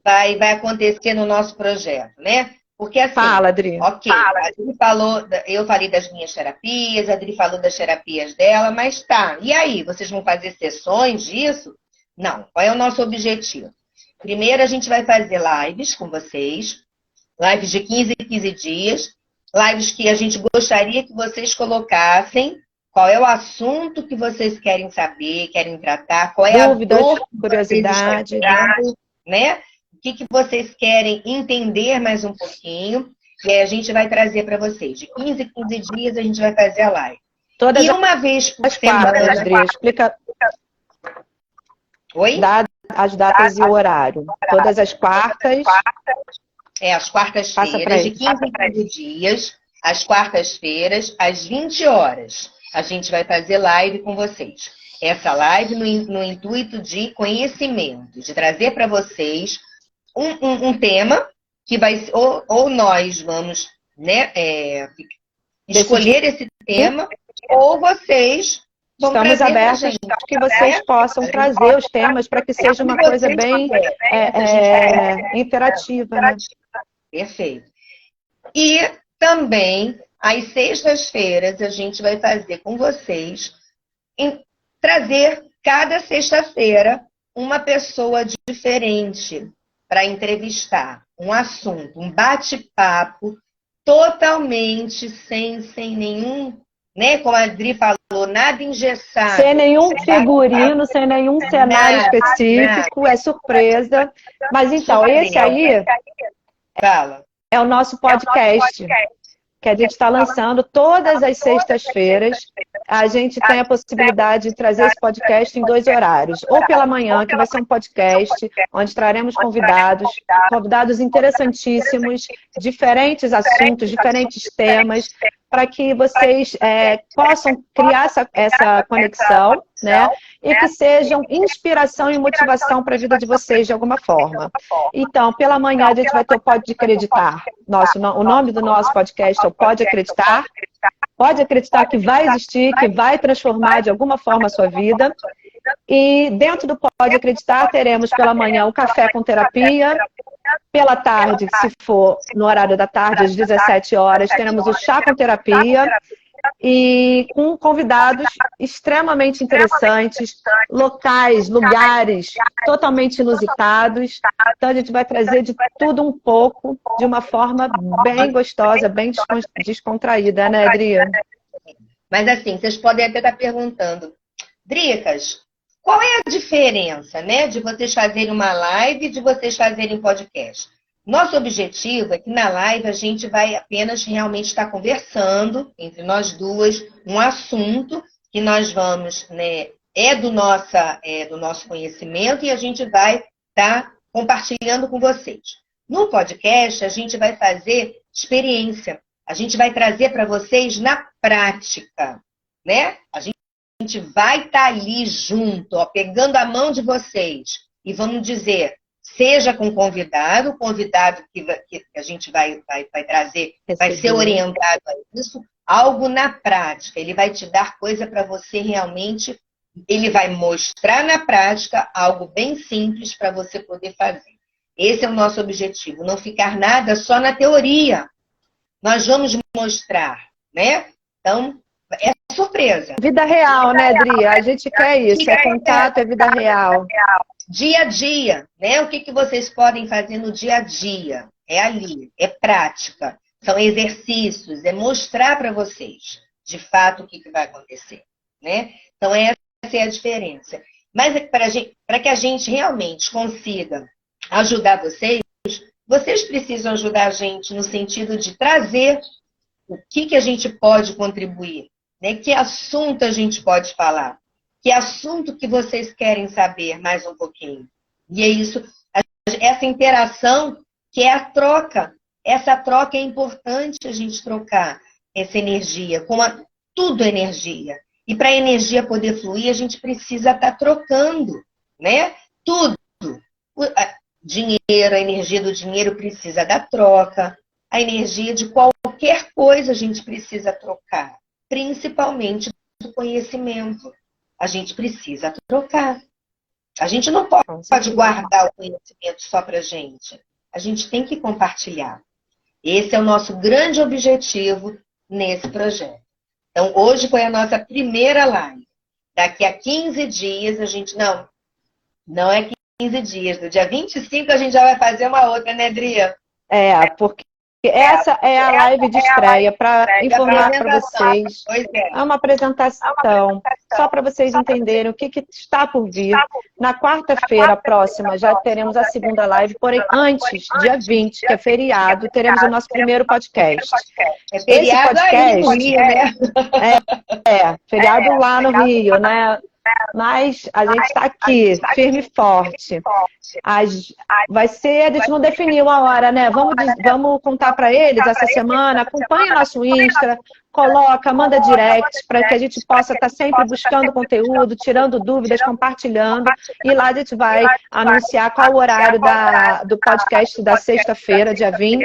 vai acontecer no nosso projeto, né? Porque assim, fala, Adri. Ok, a Adri falou, eu falei das minhas terapias, a Adri falou das terapias dela, mas tá, e aí, vocês vão fazer sessões disso? Não, qual é o nosso objetivo? Primeiro, a gente vai fazer lives com vocês, lives de 15 em 15 dias, lives que a gente gostaria que vocês colocassem qual é o assunto que vocês querem saber, querem tratar, qual é dúvidas, a dor, curiosidade, né? O que vocês querem entender mais um pouquinho, e aí a gente vai trazer para vocês. De 15 em 15 dias a gente vai fazer a live. E uma vez por semana... Adri, explica... Oi? As datas e o horário. Todas as quartas. As quartas-feiras, de 15 em 15 dias, às quartas-feiras, às 20 horas. A gente vai fazer live com vocês. Essa live no intuito de conhecimento, de trazer para vocês um tema que vai... Ou nós vamos, né, escolher esse tema, ou vocês... Estamos abertos para que vocês possam trazer os temas para que seja uma coisa bem interativa. Né? Perfeito. E também, às sextas-feiras, a gente vai fazer com vocês, trazer cada sexta-feira uma pessoa diferente para entrevistar, um assunto, um bate-papo totalmente sem nenhum... Né? Como a Adri falou, nada engessado. Sem nenhum figurino, sem nenhum cenário específico, é surpresa. Mas então, esse aí é o nosso podcast, que a gente está lançando todas as sextas-feiras. A gente tem a possibilidade de trazer esse podcast em 2 horários. Ou pela manhã, que vai ser um podcast, onde traremos convidados interessantíssimos, diferentes assuntos, diferentes temas, para que vocês possam criar essa conexão, né? E que sejam inspiração e motivação para a vida de vocês de alguma forma. Então, pela manhã a gente vai ter o Pode Acreditar. O nome do nosso podcast é o Pode Acreditar. Pode acreditar que vai existir, que vai transformar de alguma forma a sua vida. E dentro do Pode Acreditar teremos pela manhã o Café com Terapia. Pela tarde, se for no horário da tarde, às 17 horas, teremos o Chá com Terapia. E com convidados extremamente interessantes, locais, lugares totalmente inusitados. Então a gente vai trazer de tudo um pouco, de uma forma bem gostosa, bem descontraída, né, Adriana? Mas assim, vocês podem até estar perguntando, Dricas, qual é a diferença, né, de vocês fazerem uma live e de vocês fazerem podcast? Nosso objetivo é que na live a gente vai apenas realmente estar conversando entre nós duas, um assunto que nós vamos, né, do nosso conhecimento e a gente vai estar compartilhando com vocês. No podcast, a gente vai fazer experiência. A gente vai trazer para vocês na prática, né? A gente vai estar ali junto, ó, pegando a mão de vocês e vamos dizer, seja com o convidado que a gente vai trazer, vai ser orientado a isso, algo na prática. Ele vai te dar coisa para você realmente, ele vai mostrar na prática algo bem simples para você poder fazer. Esse é o nosso objetivo, não ficar nada só na teoria. Nós vamos mostrar, né? Então, é surpresa. Vida real, né, Adri? A gente quer isso, é contato, é vida real. Dia a dia, né? O que vocês podem fazer no dia a dia? É ali, é prática. São exercícios, é mostrar para vocês, de fato, o que vai acontecer, né? Então, essa é a diferença. Mas para que a gente realmente consiga ajudar vocês, vocês precisam ajudar a gente no sentido de trazer o que a gente pode contribuir, né? Que assunto a gente pode falar, que assunto que vocês querem saber mais um pouquinho. E é isso, essa interação que é a troca. Essa troca é importante a gente trocar essa energia, tudo é energia. E para a energia poder fluir, a gente precisa estar trocando, né? Tudo. Dinheiro, a energia do dinheiro precisa da troca. A energia de qualquer coisa a gente precisa trocar. Principalmente do conhecimento. A gente precisa trocar. A gente não pode guardar o conhecimento só para a gente. A gente tem que compartilhar. Esse é o nosso grande objetivo nesse projeto. Então, hoje foi a nossa primeira live. Daqui a 15 dias, a gente... Não é 15 dias. No dia 25, a gente já vai fazer uma outra, né, Adria? Porque essa é a live de estreia para informar para vocês. É uma apresentação, só para vocês entenderem o que está por vir. Na quarta-feira próxima já teremos a segunda live, porém antes, dia 20, que é feriado, teremos o nosso primeiro podcast. É feriado aí no Rio, né? Feriado lá no Rio, né? Mas a gente está aqui, firme e forte. Vai ser, a gente não definiu a hora, né? Vamos contar para eles essa semana. Acompanha nosso Insta, manda direct para que a gente possa estar sempre buscando conteúdo, tirando dúvidas, compartilhando. E lá a gente vai anunciar qual o horário do podcast da sexta-feira, dia 20.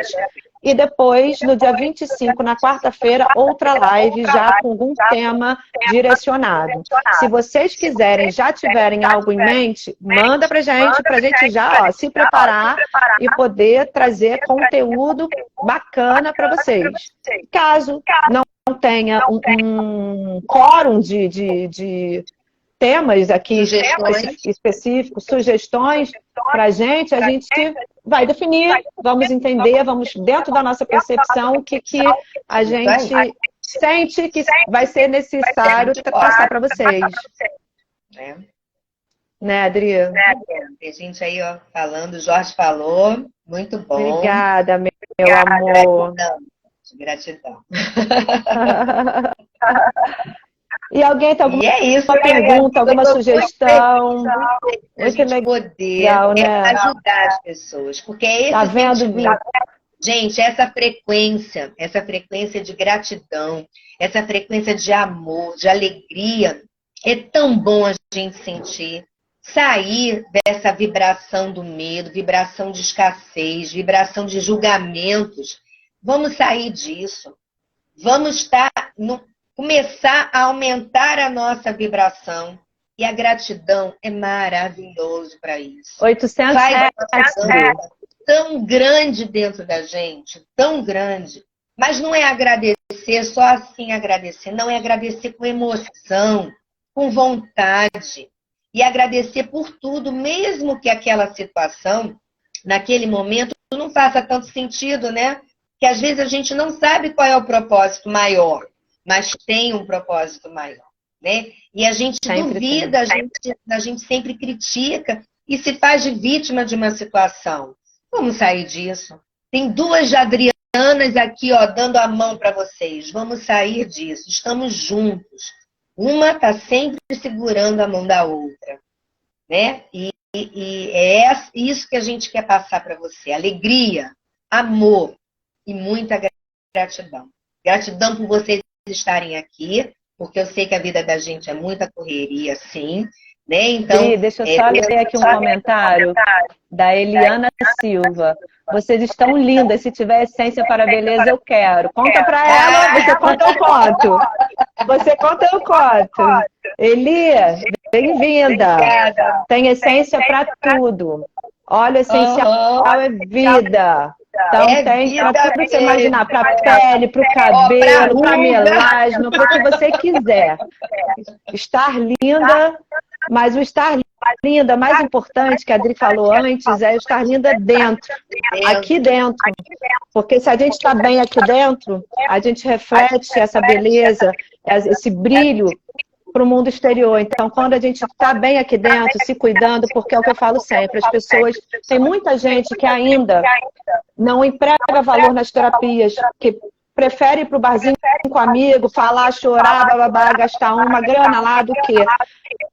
E depois, no dia 25, na quarta-feira, outra live já com algum tema direcionado. Se vocês quiserem, já tiverem algo em mente, manda pra gente já se preparar e poder trazer conteúdo bacana para vocês. Caso não tenha um quórum de temas aqui específicos, sugestões para a gente vai definir, vamos entender, vamos dentro da nossa percepção o que a gente sente que vai ser necessário passar para vocês. Né, Adri? Tem gente aí falando, o Jorge falou, muito bom. Obrigada, meu amor. Gratidão. E alguém tem alguma pergunta, alguma sugestão? A gente poder ajudar as pessoas. Porque é esse sentimento. Gente, essa frequência de gratidão, essa frequência de amor, de alegria, é tão bom a gente sentir. Sair dessa vibração do medo, vibração de escassez, vibração de julgamentos. Vamos sair disso. Vamos começar a aumentar a nossa vibração. E a gratidão é maravilhoso para isso. 800 tão grande dentro da gente, tão grande. Mas não é agradecer só assim agradecer. Não, é agradecer com emoção, com vontade. E agradecer por tudo, mesmo que aquela situação, naquele momento, não faça tanto sentido, né? Que às vezes a gente não sabe qual é o propósito maior. Mas tem um propósito maior. né? E a gente Sempre duvida, a gente sempre critica e se faz de vítima de uma situação. Vamos sair disso. Tem duas Adrianas aqui, ó, dando a mão para vocês. Vamos sair disso. Estamos juntos. Uma está sempre segurando a mão da outra, né? E é isso que a gente quer passar para você. Alegria, amor e muita gratidão. Gratidão por vocês estarem aqui, porque eu sei que a vida da gente é muita correria, sim. Né? Então, deixa eu só ler aqui um comentário da Eliana Silva. Vocês estão lindas, se tiver essência para a beleza, eu quero. Conta para ela, você conta, eu conto. Você conta, eu conto. Elia, bem-vinda. Tem essência para tudo. Óleo essencial é vida. Então tem para tudo que você imaginar, para a pele, para o cabelo, para melasma, para o que você quiser. Estar linda, mas o estar linda, mais importante que a Adri falou antes, é estar linda dentro, aqui dentro. Porque se a gente está bem aqui dentro, a gente reflete essa beleza, esse brilho para o mundo exterior. Então, quando a gente está bem aqui dentro, se cuidando, porque é o que eu falo sempre, as pessoas, tem muita gente que ainda não emprega valor nas terapias, que prefere ir para o barzinho com um amigo, falar, chorar, bababá, gastar uma grana lá do que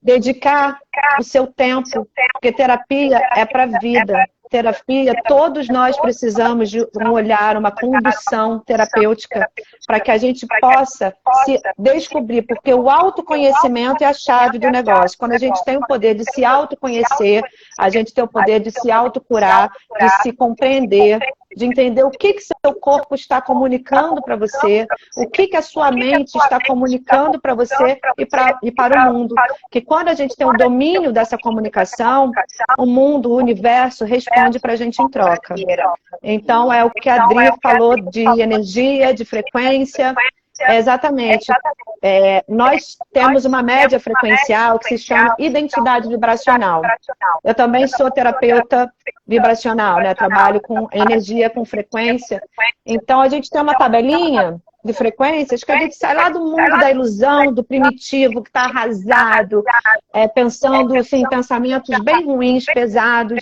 dedicar o seu tempo, porque terapia é para a vida. Terapia, todos nós precisamos de um olhar, uma condução terapêutica para que a gente possa se descobrir, porque o autoconhecimento é a chave do negócio. Quando a gente tem o poder de se autoconhecer, a gente tem o poder de se autocurar, de se compreender, de entender o que seu corpo está comunicando para você, o que a sua mente está comunicando para você e para o mundo. Que quando a gente tem o domínio dessa comunicação, o mundo, o universo responde para a gente em troca. Então, é o que a Adri falou de energia, de frequência. Exatamente. Nós temos uma média frequencial que se chama identidade vibracional. Eu também sou terapeuta vibracional, né? Trabalho com energia, com frequência. Então, a gente tem uma tabelinha de frequências que a gente sai lá do mundo da ilusão, do primitivo, que está arrasado, pensando assim, pensamentos bem ruins, pesados,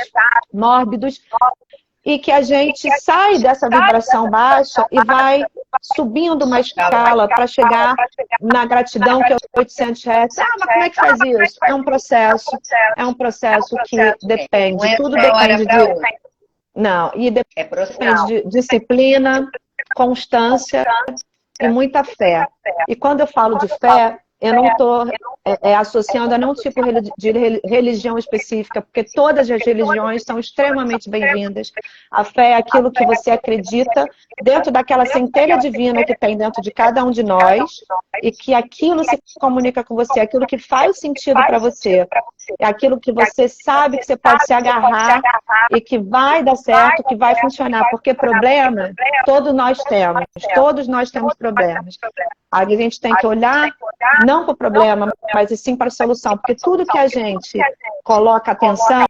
mórbidos, e que a gente sai dessa vibração baixa e vai subindo uma escala para chegar na gratidão, que é 800 Hz. Mas como é que faz isso? É um processo que depende, tudo depende de... Não, e depende de disciplina, constância e muita fé. E quando eu falo de fé, eu não estou associando a nenhum tipo de religião específica, porque todas as religiões são extremamente bem-vindas. A fé é aquilo que você acredita dentro daquela centelha divina que tem dentro de cada um de nós, e que aquilo se comunica com você, aquilo que faz sentido para você, é aquilo que você sabe que você pode se agarrar e que vai dar certo, que vai funcionar, porque problema, todos nós temos problemas. A gente tem que olhar não para o problema, mas sim para a solução, porque tudo que a gente coloca atenção,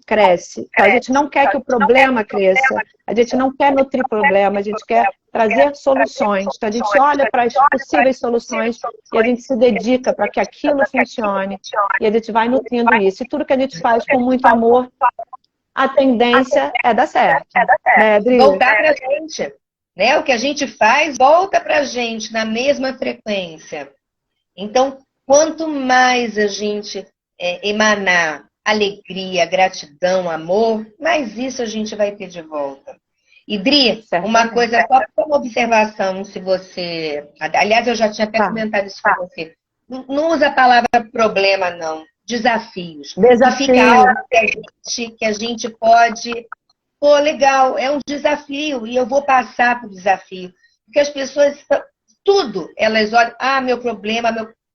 cresce. A gente não quer que o problema cresça, a gente não quer nutrir problema, a gente quer trazer soluções. Então, a gente olha para as possíveis soluções e a gente se dedica para que aquilo funcione, e a gente vai nutrindo isso. E tudo que a gente faz com muito amor, a tendência é dar certo. Né, Adri? Voltar para a gente. Né? O que a gente faz volta para a gente na mesma frequência. Então, quanto mais a gente emanar alegria, gratidão, amor, mais isso a gente vai ter de volta. E Dri, uma coisa, só como observação, se você... Aliás, eu já tinha até comentado isso com você. Não usa a palavra problema, não. Desafios. Desafio. Fica algo que a gente pode... Pô, legal, é um desafio e eu vou passar por desafio. Porque as pessoas, tudo, elas olham, meu problema,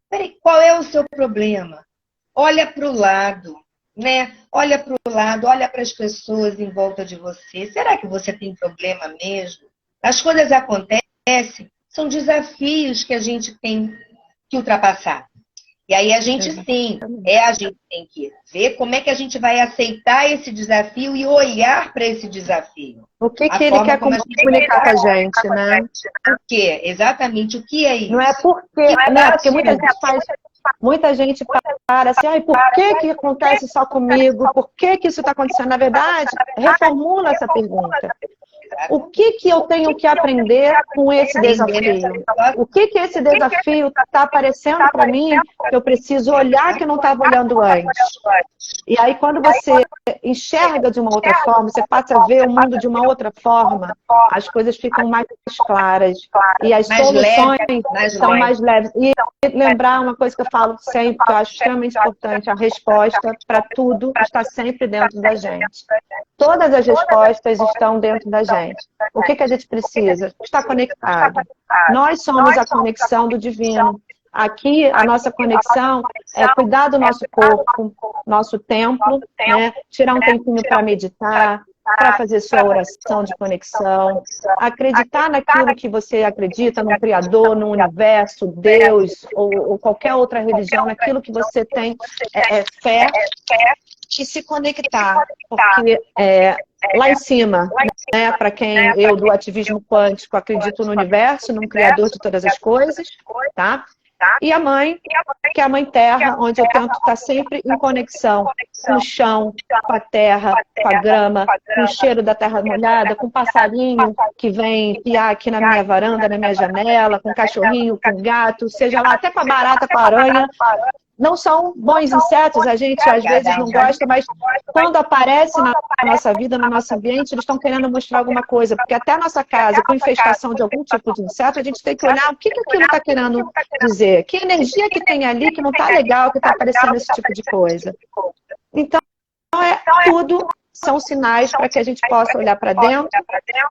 Peraí, qual é o seu problema? Olha para o lado, né? Olha para o lado, olha para as pessoas em volta de você. Será que você tem problema mesmo? As coisas acontecem, são desafios que a gente tem que ultrapassar. E aí a gente sim, a gente tem que ver como é que a gente vai aceitar esse desafio e olhar para esse desafio. O que ele quer comunicar com a gente, né? O que? Exatamente, o que é isso? Não é porque, né? Porque muita gente faz Muita gente para assim, ai, por que que acontece só comigo? Por que que isso está acontecendo? Na verdade, reformula essa pergunta. O que que eu tenho que aprender com esse desafio? O que que esse desafio está aparecendo para mim que eu preciso olhar que não estava olhando antes? E aí, quando você enxerga de uma outra forma, você passa a ver o mundo de uma outra forma, as coisas ficam mais claras e as soluções são mais leves. E lembrar uma coisa que eu falo sempre, que eu acho extremamente importante, a resposta para tudo está sempre dentro da gente. Todas as respostas estão dentro da gente. O que que a gente precisa? Estar conectado. Nós somos a conexão do divino. Aqui, a nossa conexão é cuidar do nosso corpo, nosso templo, né? Tirar um tempinho para meditar, para fazer sua oração de conexão, acreditar naquilo que você acredita, no Criador, no universo, Deus, ou qualquer outra religião, naquilo que você tem fé, e se conectar, porque lá em cima, né, para quem eu do ativismo quântico acredito no universo, no Criador de todas as coisas, tá? E a mãe, que é a Mãe Terra, onde eu tento estar sempre em conexão com o chão, com a terra, com a grama, com o cheiro da terra molhada, com o passarinho que vem piar aqui na minha varanda, na minha janela, com o cachorrinho, com o gato, seja lá, até com a barata, com a aranha. Não são bons insetos, a gente às vezes não gosta, mas quando aparece na nossa vida, no nosso ambiente, eles estão querendo mostrar alguma coisa, porque até a nossa casa, com infestação de algum tipo de inseto, a gente tem que olhar o que aquilo está querendo dizer, que energia que tem ali que não está legal, que está aparecendo esse tipo de coisa. Então, tudo são sinais para que a gente possa olhar para dentro,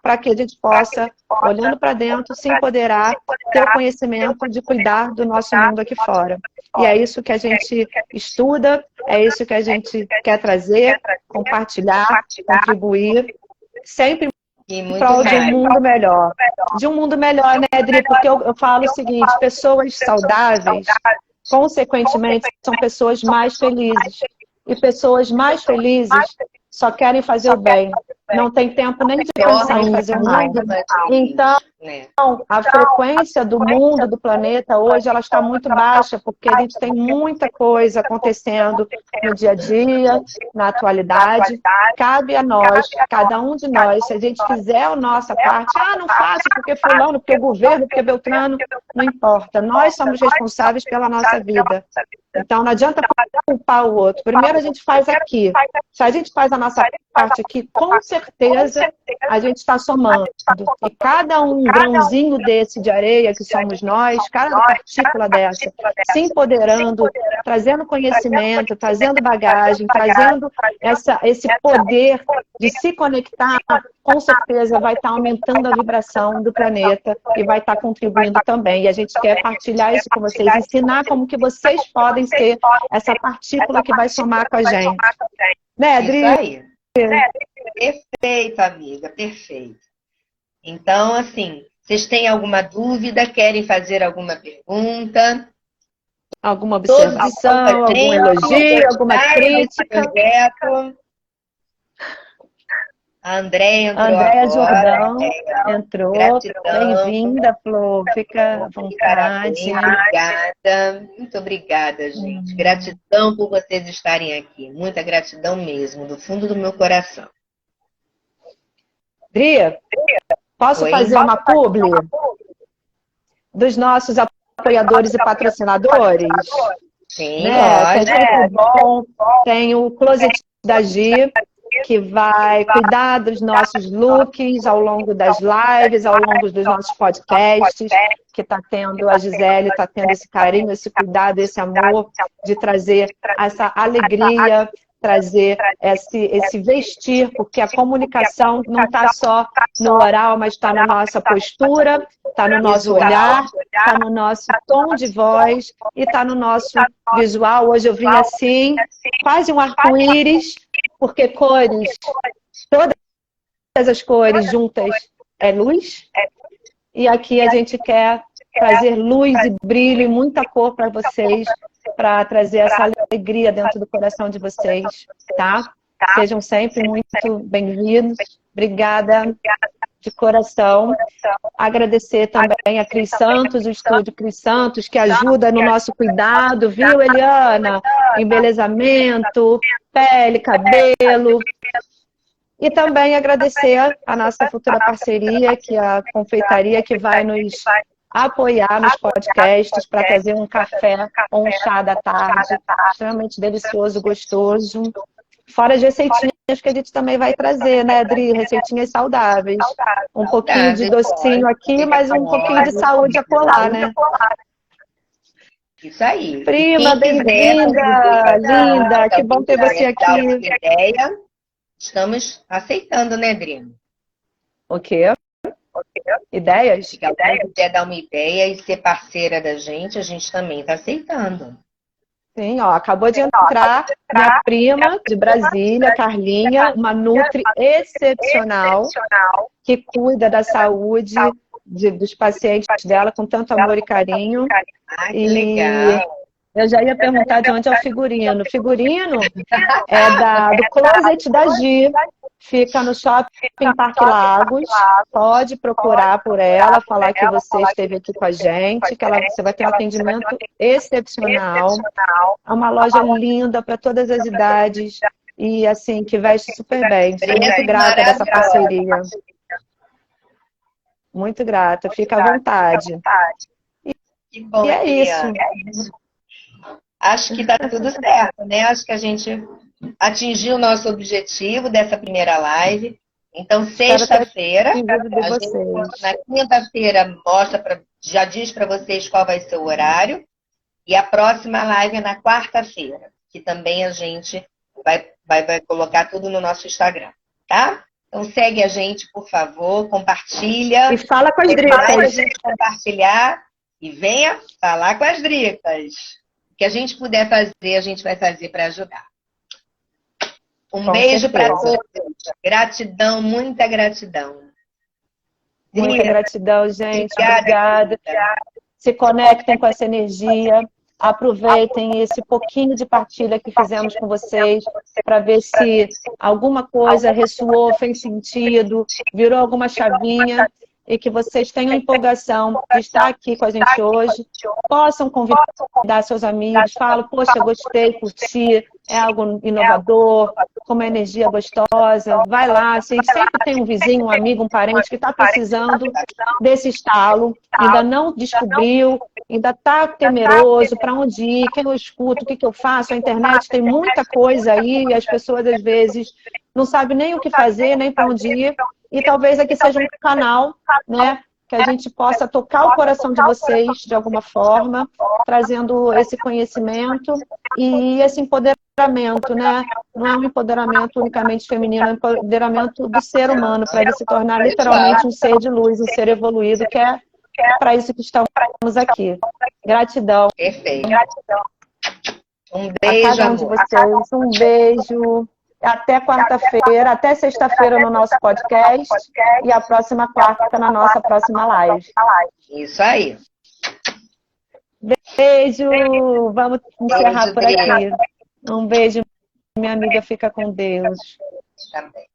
para que a gente possa, olhando para dentro, se empoderar, ter o conhecimento de cuidar do nosso mundo aqui fora. E é isso que a gente estuda, é isso que a gente quer trazer, compartilhar, contribuir, sempre em prol de um mundo melhor. De um mundo melhor, né, Adri? Porque eu falo o seguinte, pessoas saudáveis, consequentemente, são pessoas mais felizes. E pessoas mais felizes só querem fazer o bem. Não tem tempo nem de pensar em fazer o mal. Então, a frequência do mundo, do planeta, hoje, ela está muito baixa, porque a gente tem muita coisa acontecendo no dia a dia, na atualidade. Cabe a nós, cada um de nós, se a gente fizer a nossa parte, não faço porque fulano, porque o governo, porque Beltrano, não importa. Nós somos responsáveis pela nossa vida. Então, não adianta culpar o outro. Primeiro a gente faz aqui. Se a gente faz a nossa parte aqui, com certeza a gente está somando. E cada um grãozinho desse de areia que somos nós, cada partícula dessa, se empoderando, trazendo conhecimento, trazendo bagagem, trazendo esse poder de se conectar, com certeza vai estar aumentando a vibração do planeta e vai estar contribuindo também. E a gente quer partilhar isso com vocês, ensinar como que vocês podem ser essa partícula que vai somar com a gente. Né, Adri? Isso aí. Perfeito, amiga, perfeito. Então, assim, vocês têm alguma dúvida? Querem fazer alguma pergunta? Alguma observação, algum elogio, alguma crítica? A Andréia entrou Andréia agora. Jordão entrou. Bem-vinda, Flor. Fica à vontade. Obrigada. Muito obrigada, gente. Gratidão por vocês estarem aqui. Muita gratidão mesmo, do fundo do meu coração. Dri, posso fazer uma publi dos nossos apoiadores e patrocinadores? Sim, né? Que é sempre bom. Tem o Closet da Gi, que vai cuidar dos nossos looks ao longo das lives, ao longo dos nossos podcasts, que está tendo, a Gisele está tendo esse carinho, esse cuidado, esse amor de trazer essa alegria, trazer esse vestir, porque a comunicação não está só no oral, mas está na nossa postura, está no nosso olhar, está no nosso tom de voz e está no nosso visual. Hoje eu vim assim, quase um arco-íris, porque cores, todas as cores juntas é luz. E aqui a gente quer trazer luz e brilho e muita cor para vocês, para trazer essa alegria dentro do coração de vocês, tá? Sejam sempre muito bem-vindos. Obrigada. de coração. Agradecer também a Cris Santos, o estúdio Cris Santos, que ajuda no nosso cuidado, viu, Eliana? Embelezamento, pele, cabelo. E também agradecer a nossa futura parceria, que é a confeitaria, que vai nos apoiar nos podcasts para trazer um café ou um chá da tarde, extremamente delicioso, gostoso. Fora as receitinhas que a gente também vai trazer, né, Adri? Receitinhas saudáveis. Um pouquinho de docinho aqui, mas um pouquinho de saúde a colar, né? Isso aí. Prima, bem-vinda, linda, que bom ter você aqui. Ideia, estamos aceitando, né, Adriana? O quê? Ideias? Se alguém quiser dar uma ideia e ser parceira da gente, a gente também está aceitando. Sim, ó, acabou de entrar minha prima de Brasília, Carlinha, uma nutri excepcional, que cuida da saúde dos pacientes dela com tanto amor e carinho. Ah, que legal. Eu já ia perguntar de onde é o figurino. O figurino é do Closet da Gi, fica no Shopping Parque Lagos. Pode procurar por ela, falar que você esteve aqui com a gente, que você vai ter um atendimento excepcional. É uma loja linda para todas as idades e, assim, que veste super bem. Sou muito grata dessa parceria. Muito grata, fica à vontade. Que bom, e é isso. Acho que está tudo certo, né? Acho que a gente atingiu o nosso objetivo dessa primeira live. Então, sexta-feira, na quinta-feira, já diz para vocês qual vai ser o horário. E a próxima live é na quarta-feira, que também a gente vai colocar tudo no nosso Instagram, tá? Então, segue a gente, por favor, compartilha. E fala com as dricas. A gente compartilhar e venha falar com as dricas. O que a gente puder fazer, a gente vai fazer para ajudar. Um beijo para todos. Gratidão, muita gratidão. Muita gratidão, gente. Obrigada. Se conectem com essa energia. Aproveitem esse pouquinho de partilha que fizemos com vocês para ver se alguma coisa ressoou, fez sentido, virou alguma chavinha e que vocês tenham empolgação de estar aqui com a gente hoje, possam convidar seus amigos, falam, poxa, gostei, curti, é algo inovador, com uma energia gostosa, vai lá, assim, sempre tem um vizinho, um amigo, um parente que está precisando desse estalo, ainda não descobriu, ainda está temeroso, para onde ir, quem eu escuto, o que eu faço, a internet tem muita coisa aí, e as pessoas às vezes não sabem nem o que fazer, nem para onde ir, e talvez aqui seja um canal, né, que a gente possa tocar o coração de vocês de alguma forma, trazendo esse conhecimento e esse empoderamento, né? Não é um empoderamento unicamente feminino, é um empoderamento do ser humano, para ele se tornar literalmente um ser de luz, um ser evoluído, que é para isso que estamos aqui. Gratidão. Perfeito. Um beijo, a cada um de vocês. Um beijo. Até quarta-feira, até sexta-feira no nosso podcast e a próxima quarta na nossa próxima live. Isso aí. Beijo. Vamos encerrar por aqui. Um beijo, minha amiga. Fica com Deus. Também.